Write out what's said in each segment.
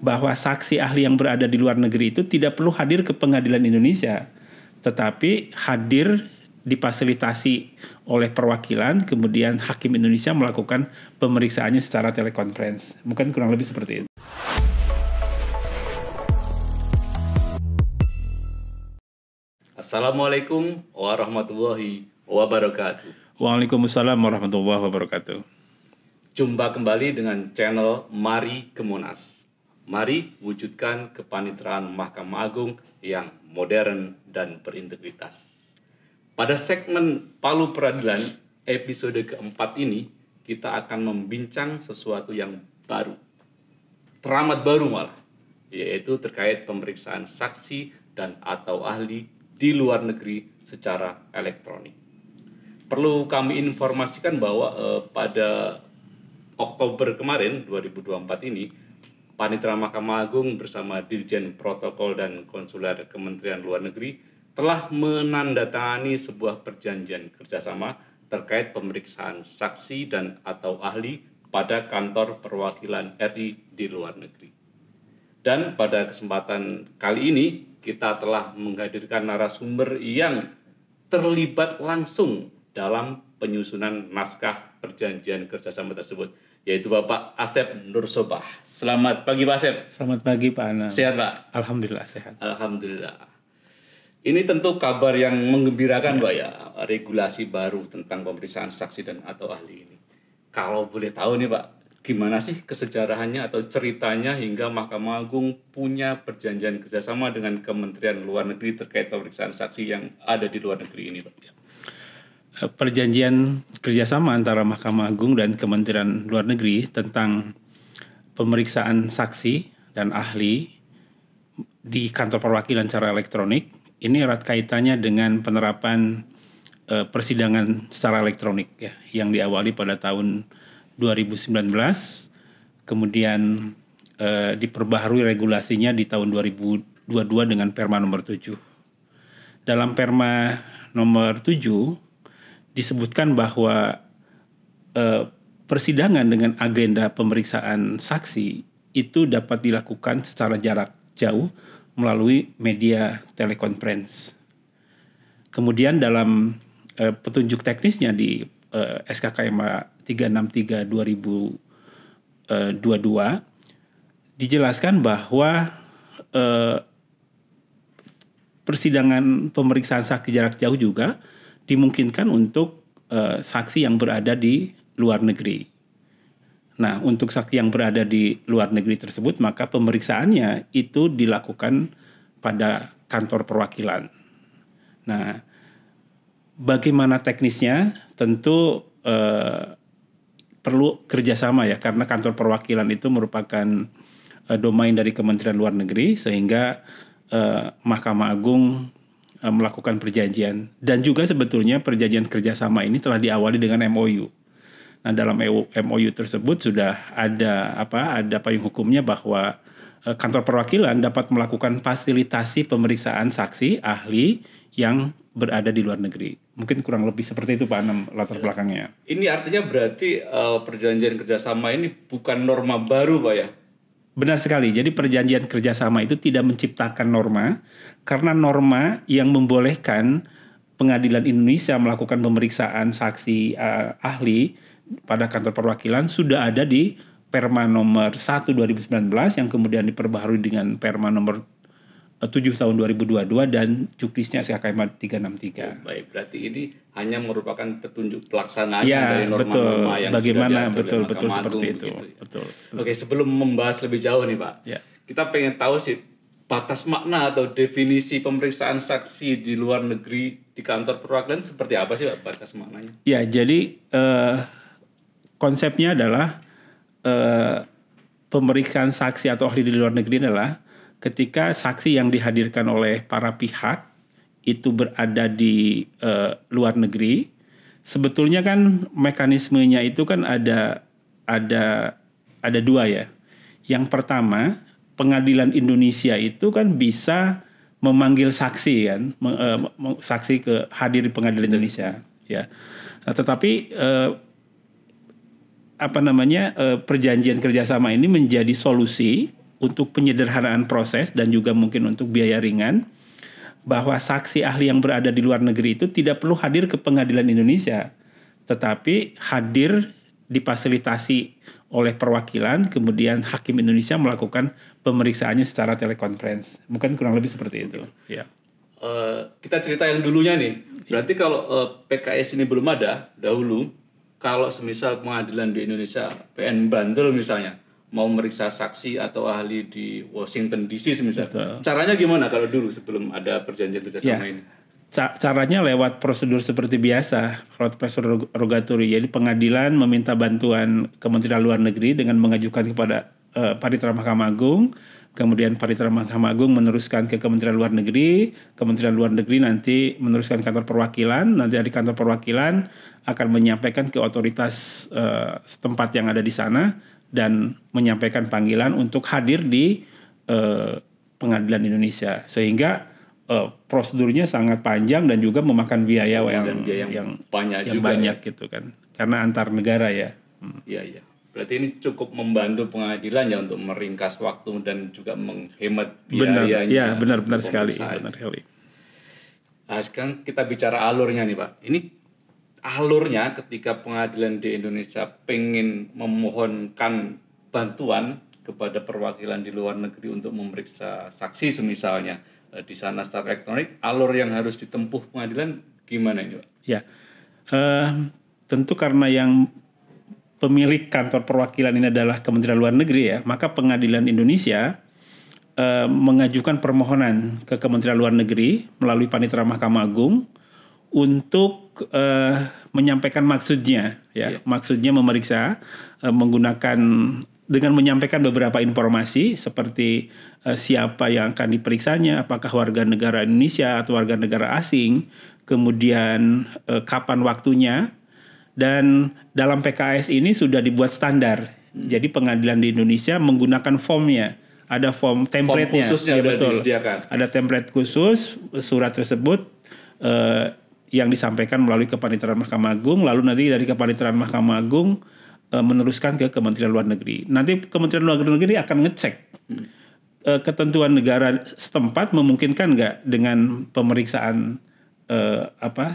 bahwa saksi ahli yang berada di luar negeri itu tidak perlu hadir ke pengadilan Indonesia, tetapi hadir difasilitasi oleh perwakilan, kemudian hakim Indonesia melakukan pemeriksaannya secara telekonferensi. Mungkin kurang lebih seperti itu. Assalamualaikum warahmatullahi wabarakatuh. Waalaikumsalam warahmatullahi wabarakatuh. Jumpa kembali dengan channel Mari ke Monas. Mari wujudkan kepaniteraan Mahkamah Agung yang modern dan berintegritas. Pada segmen Palu Peradilan episode keempat ini, kita akan membincang sesuatu yang baru. Teramat baru malah, yaitu terkait pemeriksaan saksi dan atau ahli di luar negeri secara elektronik. Perlu kami informasikan bahwa pada Oktober kemarin 2024 ini, Panitera Mahkamah Agung bersama Dirjen Protokol dan Konsuler Kementerian Luar Negeri telah menandatangani sebuah perjanjian kerjasama terkait pemeriksaan saksi dan atau ahli pada kantor perwakilan RI di luar negeri. Dan pada kesempatan kali ini kita telah menghadirkan narasumber yang terlibat langsung dalam penyusunan naskah perjanjian kerjasama tersebut, yaitu Bapak Asep Nursobah. Selamat pagi Pak Asep. Selamat pagi Pak Anam. Sehat Pak? Alhamdulillah sehat. Alhamdulillah. Ini tentu kabar yang menggembirakan Pak ya, regulasi baru tentang pemeriksaan saksi dan atau ahli ini. Kalau boleh tahu nih Pak, gimana sih kesejarahannya atau ceritanya hingga Mahkamah Agung punya perjanjian kerjasama dengan Kementerian Luar Negeri terkait pemeriksaan saksi yang ada di luar negeri ini Pak? Perjanjian kerjasama antara Mahkamah Agung dan Kementerian Luar Negeri tentang pemeriksaan saksi dan ahli di kantor perwakilan secara elektronik ini erat kaitannya dengan penerapan persidangan secara elektronik ya, yang diawali pada tahun 2019, kemudian diperbaharui regulasinya di tahun 2022 dengan Perma nomor 7. Dalam Perma nomor 7 disebutkan bahwa persidangan dengan agenda pemeriksaan saksi itu dapat dilakukan secara jarak jauh melalui media telekonferensi. Kemudian dalam petunjuk teknisnya di SKKMA 363 2022 dijelaskan bahwa persidangan pemeriksaan saksi jarak jauh juga dimungkinkan untuk saksi yang berada di luar negeri. Nah, untuk saksi yang berada di luar negeri tersebut, maka pemeriksaannya itu dilakukan pada kantor perwakilan. Nah, bagaimana teknisnya? Tentu perlu kerjasama ya, karena kantor perwakilan itu merupakan domain dari Kementerian Luar Negeri, sehingga Mahkamah Agung melakukan perjanjian. Dan juga sebetulnya perjanjian kerjasama ini telah diawali dengan MOU. Nah, dalam MOU tersebut sudah ada payung hukumnya bahwa kantor perwakilan dapat melakukan fasilitasi pemeriksaan saksi ahli yang berada di luar negeri. Mungkin kurang lebih seperti itu Pak Anam latar belakangnya. Ini artinya berarti perjanjian kerjasama ini bukan norma baru Pak ya? Benar sekali. Jadi perjanjian kerjasama itu tidak menciptakan norma, karena norma yang membolehkan Pengadilan Indonesia melakukan pemeriksaan saksi ahli pada kantor perwakilan sudah ada di Perma nomor 1 2019 yang kemudian diperbaharui dengan Perma nomor 7 tahun 2022 dan juknisnya SKKMA 363. Baik, berarti ini hanya merupakan petunjuk pelaksanaan ya, dari norma-norma yang bagaimana sudah diatur oleh betul Mahkamah seperti Agung, itu. begitu. Betul. Oke, sebelum membahas lebih jauh nih Pak, kita pengen tahu sih batas makna atau definisi pemeriksaan saksi di luar negeri di kantor perwakilan seperti apa sih Pak batas maknanya? Ya, jadi konsepnya adalah pemeriksaan saksi atau ahli di luar negeri adalah ketika saksi yang dihadirkan oleh para pihak itu berada di luar negeri, sebetulnya kan mekanismenya itu kan ada dua ya. Yang pertama, Pengadilan Indonesia itu kan bisa memanggil saksi kan, saksi ke hadir di Pengadilan Indonesia ya. Nah, tetapi perjanjian kerjasama ini menjadi solusi untuk penyederhanaan proses dan juga mungkin untuk biaya ringan, bahwa saksi ahli yang berada di luar negeri itu tidak perlu hadir ke pengadilan Indonesia, tetapi hadir difasilitasi oleh perwakilan, kemudian hakim Indonesia melakukan pemeriksaannya secara telekonferensi. Bukan kurang lebih seperti itu. Ya. Kita cerita yang dulunya nih. Berarti kalau PKS ini belum ada dahulu, kalau semisal pengadilan di Indonesia, PN Bantul misalnya, mau meriksa saksi atau ahli di Washington DC misalnya, caranya gimana kalau dulu sebelum ada perjanjian kerjasama ini? Caranya lewat prosedur seperti biasa, lewat prosedur rogatori. Jadi pengadilan meminta bantuan Kementerian Luar Negeri dengan mengajukan kepada Panitera Mahkamah Agung, kemudian Panitera Mahkamah Agung meneruskan ke Kementerian Luar Negeri, Kementerian Luar Negeri nanti meneruskan kantor perwakilan, nanti dari kantor perwakilan akan menyampaikan ke otoritas setempat yang ada di sana dan menyampaikan panggilan untuk hadir di pengadilan Indonesia, sehingga prosedurnya sangat panjang dan juga memakan biaya yang banyak gitu kan, karena antar negara ya. Iya. Berarti ini cukup membantu pengadilan ya untuk meringkas waktu dan juga menghemat biayanya. Benar sekali. Nah, sekarang kita bicara alurnya nih Pak. Ini alurnya ketika pengadilan di Indonesia pengen memohonkan bantuan kepada perwakilan di luar negeri untuk memeriksa saksi semisalnya di sana secara elektronik, alur yang harus ditempuh pengadilan gimana ini Pak? Ya, tentu karena yang pemilik kantor perwakilan ini adalah Kementerian Luar Negeri ya, maka Pengadilan Indonesia mengajukan permohonan ke Kementerian Luar Negeri melalui Panitera Mahkamah Agung untuk menyampaikan maksudnya ya. Maksudnya memeriksa dengan menyampaikan beberapa informasi seperti siapa yang akan diperiksanya, apakah warga negara Indonesia atau warga negara asing, kemudian kapan waktunya. Dan dalam PKS ini sudah dibuat standar. Jadi pengadilan di Indonesia menggunakan formnya. Ada form template-nya. Form khususnya disediakan. Ada template khusus surat tersebut yang disampaikan melalui Kepaniteraan Mahkamah Agung. Lalu nanti dari Kepaniteraan Mahkamah Agung meneruskan ke Kementerian Luar Negeri. Nanti Kementerian Luar Negeri akan ngecek ketentuan negara setempat memungkinkan nggak dengan pemeriksaan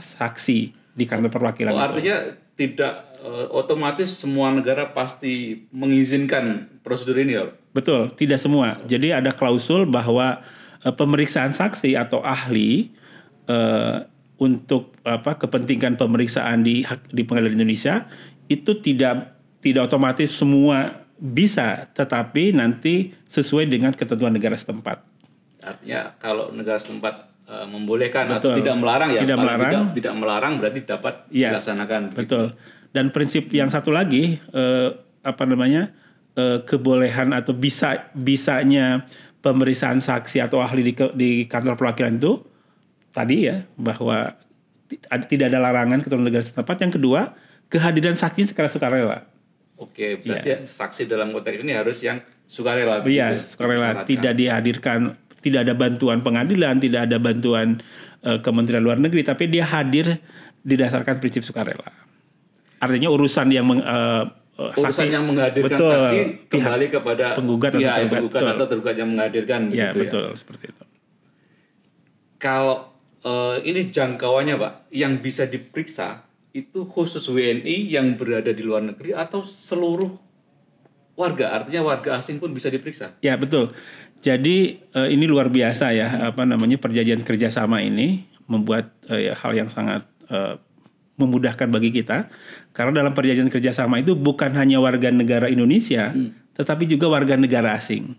saksi di kantor perwakilan. Artinya tidak otomatis semua negara pasti mengizinkan prosedur ini ya? Betul, tidak semua. Jadi ada klausul bahwa pemeriksaan saksi atau ahli untuk kepentingan pemeriksaan di Pengadilan Indonesia itu tidak otomatis semua bisa, tetapi nanti sesuai dengan ketentuan negara setempat. Artinya kalau negara setempat membolehkan. Betul. Atau tidak melarang ya. Tidak melarang. Tidak melarang berarti dapat dilaksanakan. Betul. Dan prinsip yang satu lagi kebolehan atau bisanya pemeriksaan saksi atau ahli di kantor perwakilan itu tadi ya, bahwa tidak ada larangan ketentuan negara setempat. Yang kedua, kehadiran saksi secara sukarela. Oke, berarti saksi dalam konteks ini harus yang sukarela. Iya, sukarela, tidak dihadirkan. Tidak ada bantuan pengadilan, tidak ada bantuan Kementerian Luar Negeri, tapi dia hadir didasarkan prinsip sukarela. Artinya urusan yang urusan yang menghadirkan saksi kembali kepada penggugat atau tergugat yang menghadirkan. Ya, betul, seperti itu. Kalau ini jangkauannya Pak, yang bisa diperiksa itu khusus WNI yang berada di luar negeri atau seluruh warga, artinya warga asing pun bisa diperiksa? Ya, betul. Jadi ini luar biasa ya, perjanjian kerjasama ini membuat hal yang sangat memudahkan bagi kita, karena dalam perjanjian kerjasama itu bukan hanya warga negara Indonesia, tetapi juga warga negara asing.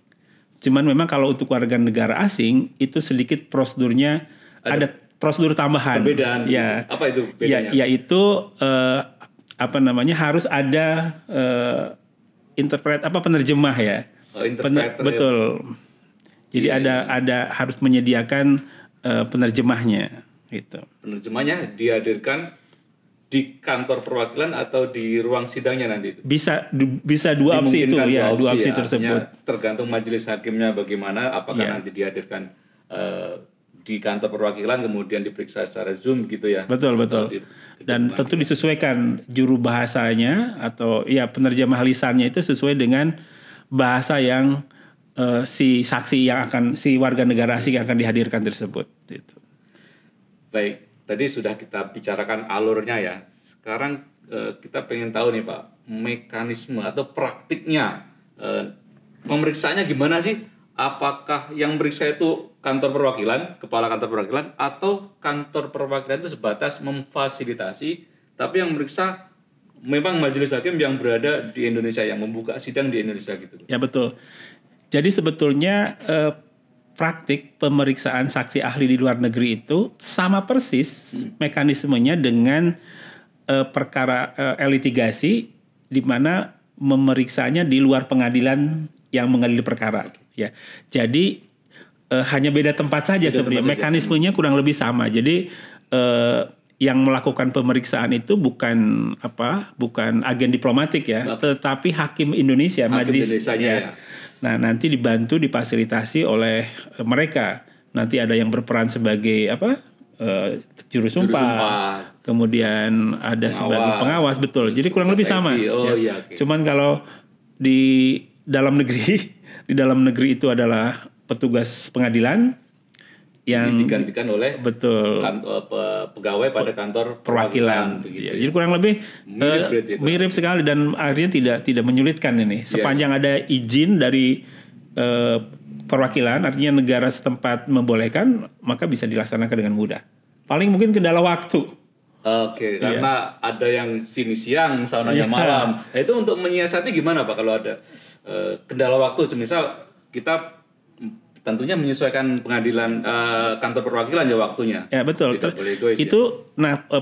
Cuman memang kalau untuk warga negara asing itu sedikit prosedurnya ada prosedur tambahan. Perbedaan. Ya. Apa itu bedanya? Yaitu harus ada penerjemah ya. Betul. Jadi ada harus menyediakan penerjemahnya gitu. Penerjemahnya dihadirkan di kantor perwakilan atau di ruang sidangnya nanti itu? Bisa dua opsi itu ya, dua opsi tersebut. Tergantung majelis hakimnya bagaimana, apakah nanti dihadirkan di kantor perwakilan kemudian diperiksa secara Zoom gitu ya. Betul. Dan tentu disesuaikan juru bahasanya atau ya penerjemah lisannya itu sesuai dengan bahasa yang si saksi yang akan, si warga negara asing yang akan dihadirkan tersebut. Gitu. Baik, tadi sudah kita bicarakan alurnya ya. Sekarang kita pengen tahu nih Pak, mekanisme atau praktiknya pemeriksaannya gimana sih? Apakah yang meriksa itu kantor perwakilan, kepala kantor perwakilan, atau kantor perwakilan itu sebatas memfasilitasi, tapi yang meriksa memang majelis hakim yang berada di Indonesia, yang membuka sidang di Indonesia gitu? Ya betul. Jadi sebetulnya praktik pemeriksaan saksi ahli di luar negeri itu sama persis mekanismenya dengan perkara litigasi, di mana memeriksanya di luar pengadilan yang mengadili perkara. Ya, jadi hanya beda tempat saja sebenarnya. Mekanismenya kurang lebih sama. Jadi yang melakukan pemeriksaan itu bukan agen diplomatik ya, tetapi hakim Indonesia, majelis ya. Nah, nanti dibantu, difasilitasi oleh mereka. Nanti ada yang berperan sebagai juru sumpah, kemudian ada sebagai pengawas, betul. Jadi kurang lebih sama. Cuman kalau di dalam negeri di dalam negeri itu adalah petugas pengadilan yang digantikan oleh pegawai pada kantor perwakilan. Ya. Jadi kurang lebih mirip sekali, dan akhirnya tidak menyulitkan ini. Sepanjang ada izin dari perwakilan, artinya negara setempat membolehkan, maka bisa dilaksanakan dengan mudah. Paling mungkin kendala waktu. Oke, karena ada yang sini siang, sananya malam. Nah, itu untuk menyiasati gimana Pak kalau ada kendala waktu? Misal kita tentunya menyesuaikan pengadilan kantor perwakilan ya waktunya. Ya betul.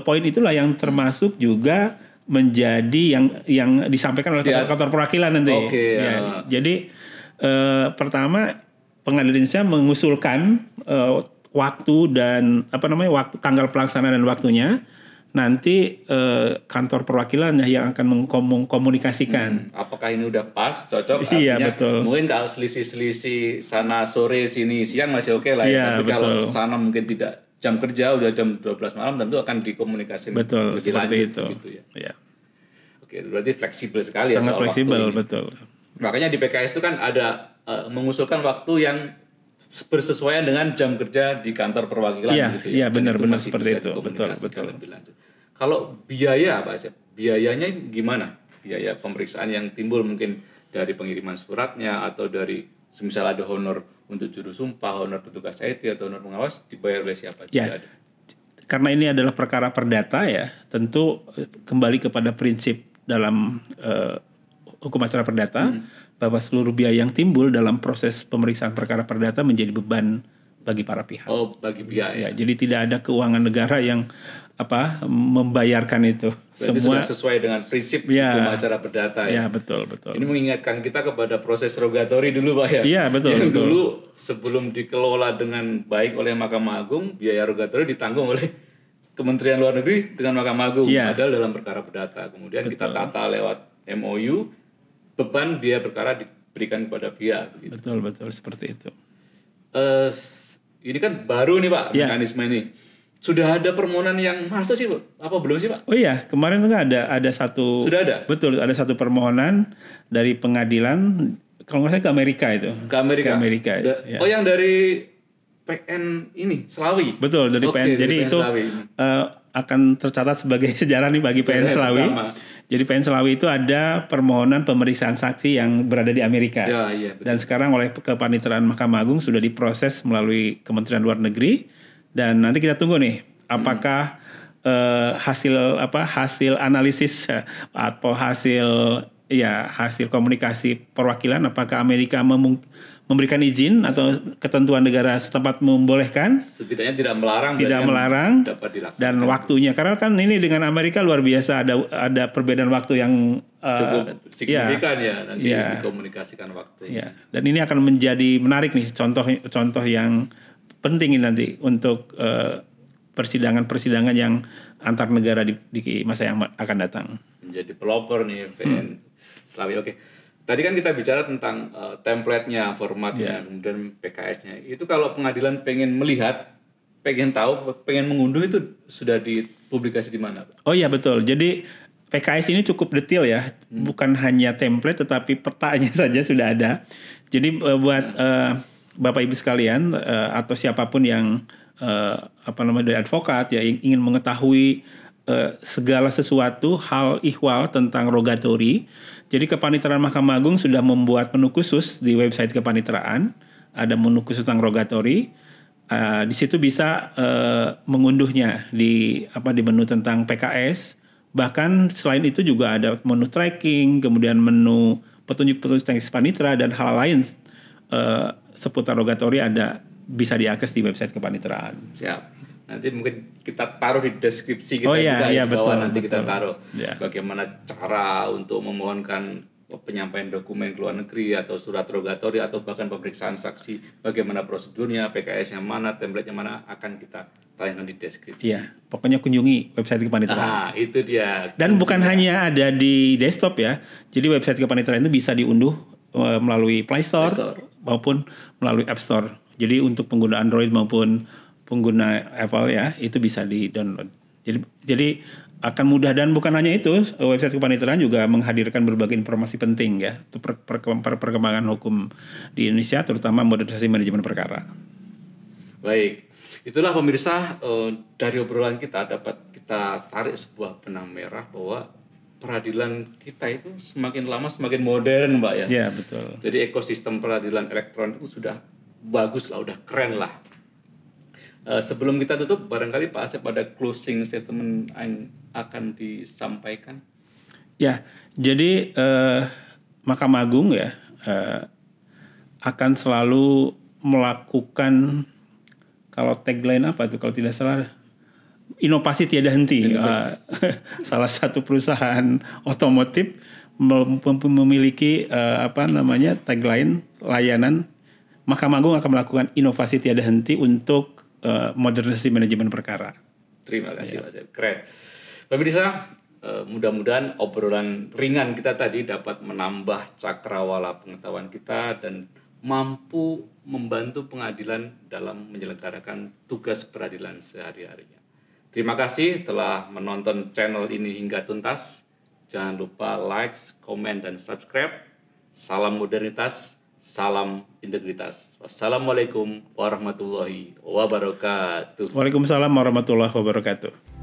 Poin itulah yang termasuk juga menjadi yang disampaikan oleh kantor perwakilan nanti. Jadi pertama pengadilan Indonesia mengusulkan waktu dan waktu, tanggal pelaksanaan dan waktunya. Nanti kantor perwakilannya yang akan mengkomunikasikan. Apakah ini udah pas, cocok? Iya, betul. Mungkin kalau selisih sana sore, sini siang masih oke lah ya. Tapi betul. Kalau sana mungkin tidak jam kerja, udah jam 12 malam, tentu akan dikomunikasikan. Betul, lebih seperti lanjut, itu. Gitu ya. Ya. Oke, berarti fleksibel sekali. Sangat ya soal fleksibel, waktu ini. Betul. Makanya di PKS itu kan ada mengusulkan waktu yang bersesuaian dengan jam kerja di kantor perwakilan. Gitu ya. Iya, benar-benar seperti itu. Betul. Lebih lanjut. Kalau biaya Pak Asep, biayanya gimana? Biaya pemeriksaan yang timbul mungkin dari pengiriman suratnya atau dari semisal ada honor untuk juru sumpah, honor petugas IT atau honor pengawas, dibayar oleh siapa? Ya, karena ini adalah perkara perdata ya, tentu kembali kepada prinsip dalam hukum acara perdata bahwa seluruh biaya yang timbul dalam proses pemeriksaan perkara perdata menjadi beban bagi para pihak. Oh, bagi pihak ya. Jadi tidak ada keuangan negara yang membayarkan itu. Berarti semua sudah sesuai dengan prinsip hukum acara perdata ya. Ya, betul. Ini mengingatkan kita kepada proses rogatori dulu Pak ya. Iya, betul. Yang dulu sebelum dikelola dengan baik oleh Mahkamah Agung, biaya rogatori ditanggung oleh Kementerian Luar Negeri dengan Mahkamah Agung. Padahal dalam perkara perdata. Kemudian kita tata lewat MOU, beban biaya perkara diberikan kepada pihak. Begitu. Betul, seperti itu. Ini kan baru nih Pak mekanisme ini. Sudah ada permohonan yang masuk sih Pak? Apa belum sih Pak? Oh iya, kemarin kan ada satu. Sudah ada? Betul, ada satu permohonan dari pengadilan, kalau nggak salah ke Amerika itu. Ke Amerika. Ya. Oh yang dari PN ini, Slawi? Betul, dari PN. Jadi PN itu akan tercatat sebagai sejarah nih bagi PN Slawi. Jadi PN Slawi itu ada permohonan pemeriksaan saksi yang berada di Amerika. Iya, dan sekarang oleh Kepanitraan Mahkamah Agung sudah diproses melalui Kementerian Luar Negeri. Dan nanti kita tunggu nih, apakah hasil analisis atau hasil komunikasi perwakilan, apakah Amerika memberikan izin atau ketentuan negara setempat membolehkan? Setidaknya tidak melarang dapat dilaksanakan. Dan waktunya, karena kan ini dengan Amerika luar biasa, ada perbedaan waktu yang cukup signifikan nanti dikomunikasikan waktu. Ya. Dan ini akan menjadi menarik nih, contoh yang penting ini nanti untuk persidangan yang antar negara di masa yang akan datang. Menjadi pelopor nih PN Slawi. Oke. Tadi kan kita bicara tentang template-nya, formatnya, kemudian PKS-nya. Itu kalau pengadilan pengen melihat, pengen tahu, pengen mengunduh itu sudah dipublikasi di mana? Oh iya betul. Jadi PKS ini cukup detail ya. Bukan hanya template tetapi petanya saja sudah ada. Jadi buat Bapak Ibu sekalian atau siapapun yang dari advokat ya ingin mengetahui segala sesuatu hal ihwal tentang rogatori. Jadi Kepaniteraan Mahkamah Agung sudah membuat menu khusus di website kepaniteraan. Ada menu khusus tentang rogatori. Di situ bisa mengunduhnya di menu tentang PKS. Bahkan selain itu juga ada menu tracking, kemudian menu petunjuk-petunjuk teks panitera dan hal lain seputar rogatori bisa diakses di website kepaniteraan. Siap. Nanti mungkin kita taruh di deskripsi kita juga di bawah, nanti kita taruh bagaimana cara untuk memohonkan penyampaian dokumen ke luar negeri atau surat rogatori atau bahkan pemeriksaan saksi, bagaimana prosedurnya, PKS yang mana, template yang mana, akan kita tayangkan di deskripsi. Iya, pokoknya kunjungi website kepaniteraan. Itu dia. Dan bukan hanya ada di desktop ya. Jadi website kepaniteraan itu bisa diunduh melalui Play Store maupun melalui App Store. Jadi untuk pengguna Android maupun pengguna Apple ya, itu bisa di-download. Jadi akan mudah, dan bukan hanya itu, website kepaniteraan juga menghadirkan berbagai informasi penting ya untuk perkembangan hukum di Indonesia, terutama modernisasi manajemen perkara. Baik, itulah pemirsa, dari obrolan kita dapat kita tarik sebuah benang merah bahwa peradilan kita itu semakin lama semakin modern, Mbak ya. Iya, betul. Jadi ekosistem peradilan elektronik itu sudah bagus lah, udah keren lah. Sebelum kita tutup, barangkali Pak Asep ada closing statement yang akan disampaikan. Ya, jadi Mahkamah Agung ya akan selalu melakukan, kalau tagline apa itu kalau tidak salah, inovasi tiada henti. Salah satu perusahaan otomotif memiliki tagline layanan Mahkamah Agung akan melakukan inovasi tiada henti untuk modernisasi manajemen perkara. Terima kasih Pak Asep, keren. Pemirsa, mudah-mudahan obrolan ringan kita tadi dapat menambah cakrawala pengetahuan kita dan mampu membantu pengadilan dalam menyelenggarakan tugas peradilan sehari-harinya. Terima kasih telah menonton channel ini hingga tuntas. Jangan lupa like, komen, dan subscribe. Salam modernitas, salam integritas. Wassalamualaikum warahmatullahi wabarakatuh. Waalaikumsalam warahmatullahi wabarakatuh.